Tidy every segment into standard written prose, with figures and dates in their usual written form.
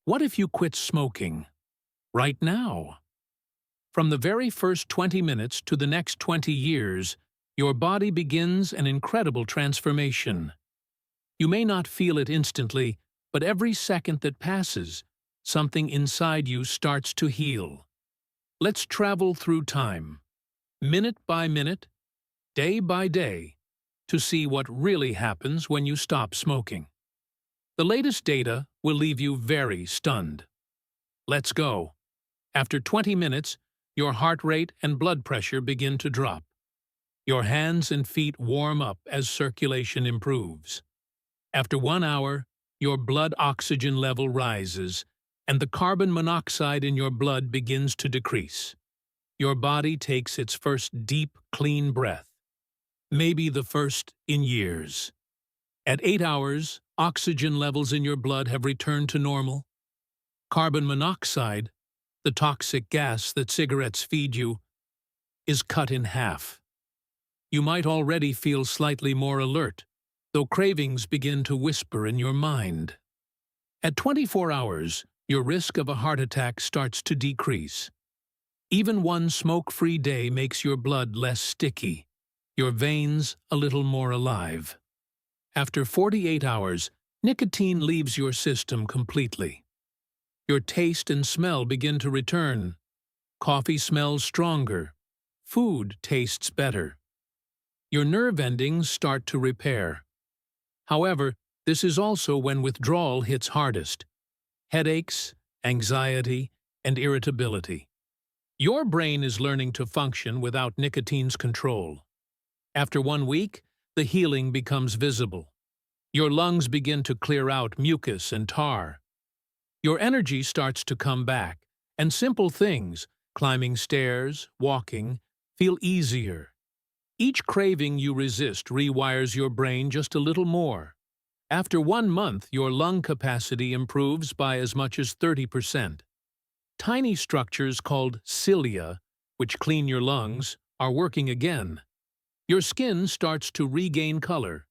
What if you quit smoking? Right now. From the very first 20 minutes to the next 20 years, your body begins an incredible transformation. You may not feel it instantly, but every second that passes, something inside you starts to heal. Let's travel through time, minute by minute, day by day, to see what really happens when you stop smoking. The latest data will leave you very stunned. Let's go. After 20 minutes, your heart rate and blood pressure begin to drop. Your hands and feet warm up as circulation improves. After 1 hour, your blood oxygen level rises, and the carbon monoxide in your blood begins to decrease. Your body takes its first deep, clean breath, maybe the first in years. At 8 hours, oxygen levels in your blood have returned to normal. Carbon monoxide, the toxic gas that cigarettes feed you, is cut in half. You might already feel slightly more alert, though cravings begin to whisper in your mind. At 24 hours, your risk of a heart attack starts to decrease. Even one smoke-free day makes your blood less sticky, your veins a little more alive. After 48 hours, nicotine leaves your system completely. Your taste and smell begin to return. Coffee smells stronger. Food tastes better. Your nerve endings start to repair. However, this is also when withdrawal hits hardest. Headaches, anxiety, and irritability. Your brain is learning to function without nicotine's control. After 1 week, the healing becomes visible. Your lungs begin to clear out mucus and tar. Your energy starts to come back, and simple things, climbing stairs, walking, feel easier. Each craving you resist rewires your brain just a little more. After 1 month, your lung capacity improves by as much as 30%. Tiny structures called cilia, which clean your lungs, are working again. Your skin starts to regain color.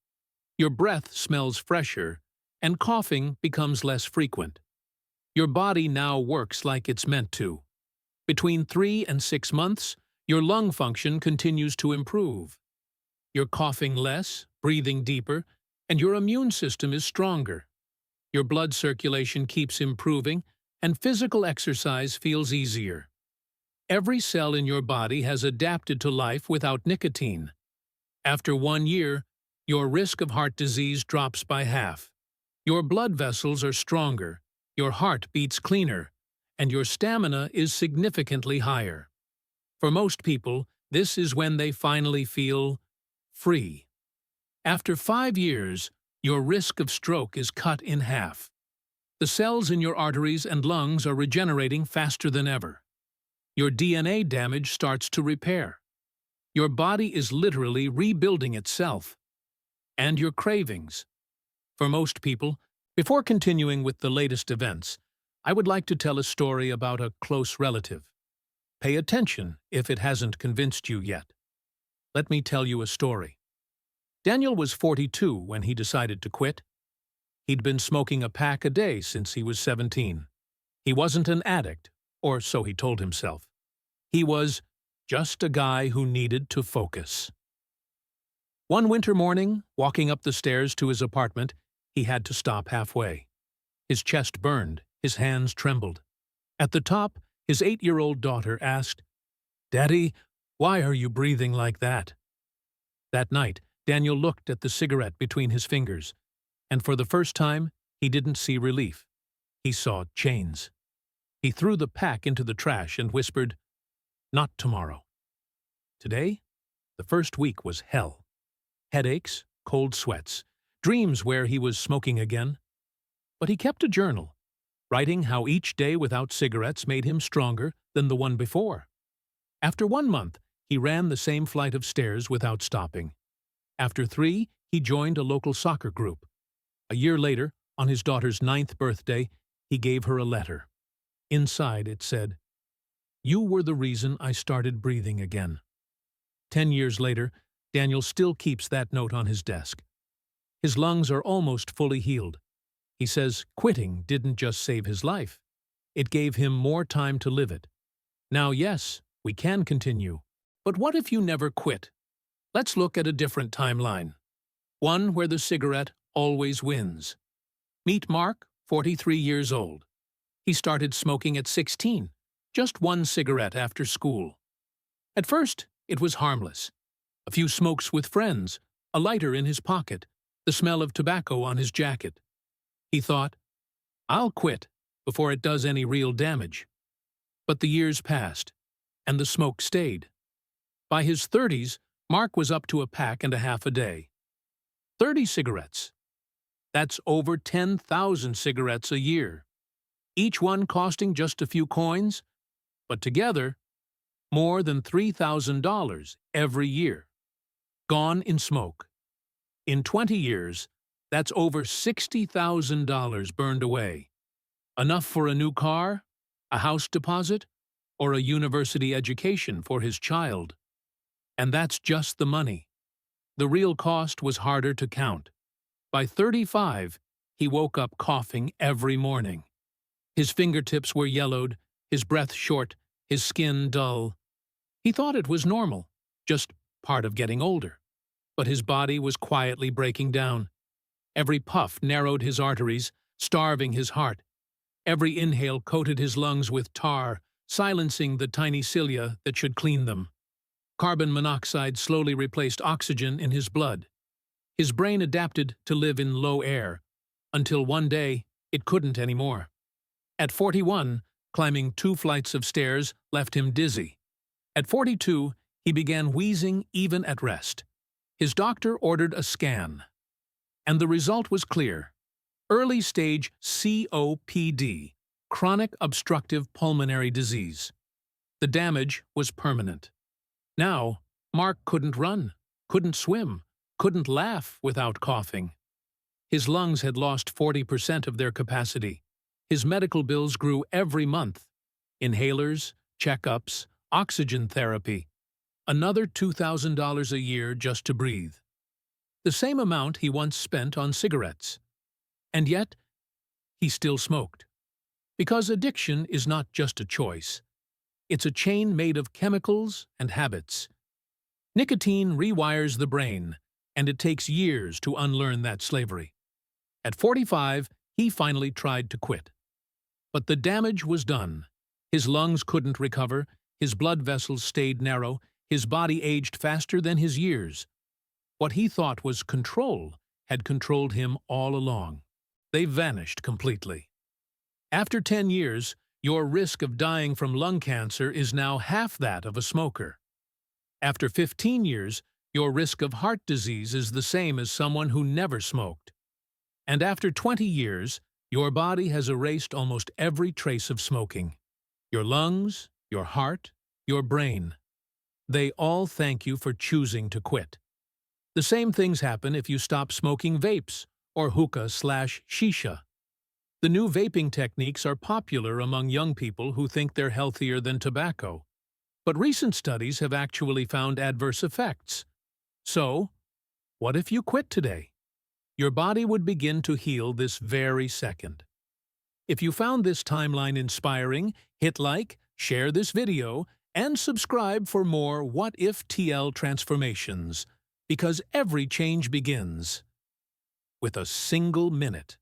Your breath smells fresher, and coughing becomes less frequent. Your body now works like it's meant to. Between 3 and 6 months, your lung function continues to improve. You're coughing less, breathing deeper, and your immune system is stronger. Your blood circulation keeps improving, and physical exercise feels easier. Every cell in your body has adapted to life without nicotine. After 1 year, your risk of heart disease drops by half. Your blood vessels are stronger, your heart beats cleaner, and your stamina is significantly higher. For most people, this is when they finally feel free. After 5 years, your risk of stroke is cut in half. The cells in your arteries and lungs are regenerating faster than ever. Your DNA damage starts to repair. Your body is literally rebuilding itself. And your cravings. For most people, before continuing with the latest events, I would like to tell a story about a close relative. Pay attention if it hasn't convinced you yet. Let me tell you a story. Daniel was 42 when he decided to quit. He'd been smoking a pack a day since he was 17. He wasn't an addict, or so he told himself. He was just a guy who needed to focus. One winter morning, walking up the stairs to his apartment, he had to stop halfway. His chest burned, his hands trembled. At the top, his 8-year-old daughter asked, "Daddy, why are you breathing like that?" That night, Daniel looked at the cigarette between his fingers, and for the first time, he didn't see relief. He saw chains. He threw the pack into the trash and whispered, "Not tomorrow." Today, the first week was hell. Headaches, cold sweats, dreams where he was smoking again. But he kept a journal, writing how each day without cigarettes made him stronger than the one before. After 1 month, he ran the same flight of stairs without stopping. After 3, he joined a local soccer group. A year later, on his daughter's 9th birthday, he gave her a letter. Inside it said, "You were the reason I started breathing again." 10 years later, Daniel still keeps that note on his desk. His lungs are almost fully healed. He says quitting didn't just save his life. It gave him more time to live it. Now, yes, we can continue. But what if you never quit? Let's look at a different timeline. One where the cigarette always wins. Meet Mark, 43 years old. He started smoking at 16, just one cigarette after school. At first, it was harmless. A few smokes with friends, a lighter in his pocket, the smell of tobacco on his jacket. He thought, I'll quit before it does any real damage. But the years passed, and the smoke stayed. By his 30s, Mark was up to a pack and a half a day. 30 cigarettes. That's over 10,000 cigarettes a year. Each one costing just a few coins, but together, more than $3,000 every year. Gone in smoke. In 20 years, that's over $60,000 burned away. Enough for a new car, a house deposit, or a university education for his child. And that's just the money. The real cost was harder to count. By 35, he woke up coughing every morning. His fingertips were yellowed, his breath short, his skin dull. He thought it was normal, just part of getting older. But his body was quietly breaking down. Every puff narrowed his arteries, starving his heart. Every inhale coated his lungs with tar, silencing the tiny cilia that should clean them. Carbon monoxide slowly replaced oxygen in his blood. His brain adapted to live in low air, until one day it couldn't anymore. At 41, climbing 2 flights of stairs left him dizzy. At 42, he began wheezing even at rest. His doctor ordered a scan. And the result was clear. Early-stage COPD, chronic obstructive pulmonary disease. The damage was permanent. Now, Mark couldn't run, couldn't swim, couldn't laugh without coughing. His lungs had lost 40% of their capacity. His medical bills grew every month. Inhalers, checkups, oxygen therapy. Another $2,000 a year just to breathe. The same amount he once spent on cigarettes. And yet, he still smoked. Because addiction is not just a choice. It's a chain made of chemicals and habits. Nicotine rewires the brain, and it takes years to unlearn that slavery. At 45, he finally tried to quit. But the damage was done. His lungs couldn't recover, his blood vessels stayed narrow, his body aged faster than his years. What he thought was control had controlled him all along. They vanished completely. After 10 years, your risk of dying from lung cancer is now half that of a smoker. After 15 years, your risk of heart disease is the same as someone who never smoked. And after 20 years, your body has erased almost every trace of smoking. Your lungs, your heart, your brain. They all thank you for choosing to quit. The same things happen if you stop smoking vapes or hookah/shisha. The new vaping techniques are popular among young people who think they're healthier than tobacco. But recent studies have actually found adverse effects. So, what if you quit today? Your body would begin to heal this very second. If you found this timeline inspiring, hit like, share this video, and subscribe for more What If TL transformations, because every change begins with a single minute.